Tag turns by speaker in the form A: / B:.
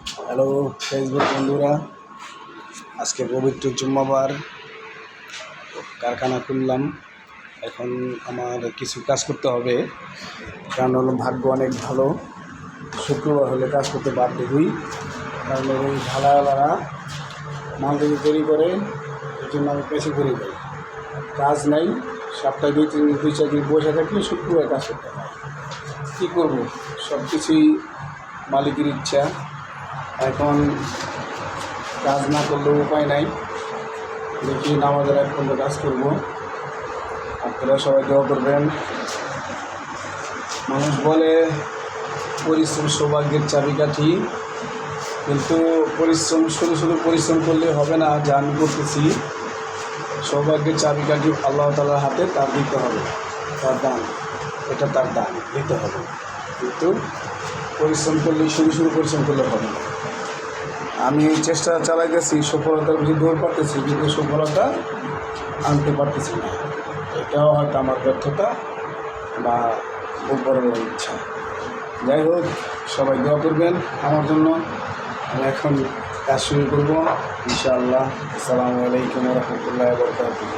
A: Hello Facebook বন্ধুরা, আজকে পবিত্র জুম্মাবার কারখানা খুললাম। এখন আমার কিছু কাজ করতে হবে, কারণ হলো ভাগ্য অনেক ভালো। শুক্রবার হলে কাজ করতে বাধ্য হই, কারণ ওই ঢালাওয়ালারা মাল থেকে তৈরি করে, এই জন্য আমি পেছে করে দেয়। কাজ নাই, সপ্তাহে দুই চার দিন বসে থাকলে শুক্রবার কাজ করতে হয়। কী করবো, সব কিছুই মালিকের ইচ্ছা। এখন কাজ না করলেও উপায় নাই, দেখি নামাজের এক পর্যন্ত কাজ করবো। আপনারা সবাই দোয়া করবেন। মানুষ বলে পরিশ্রম সৌভাগ্যের চাবিকাঠি, কিন্তু শুধু পরিশ্রম করলে হবে না। যা আমি করতেছি, সৌভাগ্যের চাবিকাঠি আল্লাহ তাআলার হাতে, তার দিতে হবে, তার দান, এটা তার দান দিতে হবে। কিন্তু পরিশ্রম করলে শুধু পরিশ্রম করলে হবে না। আমি চেষ্টা চালাইতেছি, সফলতার বেশি দৌড় পারতেছি, কিন্তু সফলতা আনতে পারতেছি না। এটাও হয়তো আমার ব্যর্থতা বা উপরের ইচ্ছা। যাই হোক, সবাই দোয়া করবেন আমার জন্য। আমি এখন কাজ শুরু করবো ইনশাআল্লাহ। আসসালামু আলাইকুম ওয়া রাহমাতুল্লাহি ওয়া বারাকাতুহু।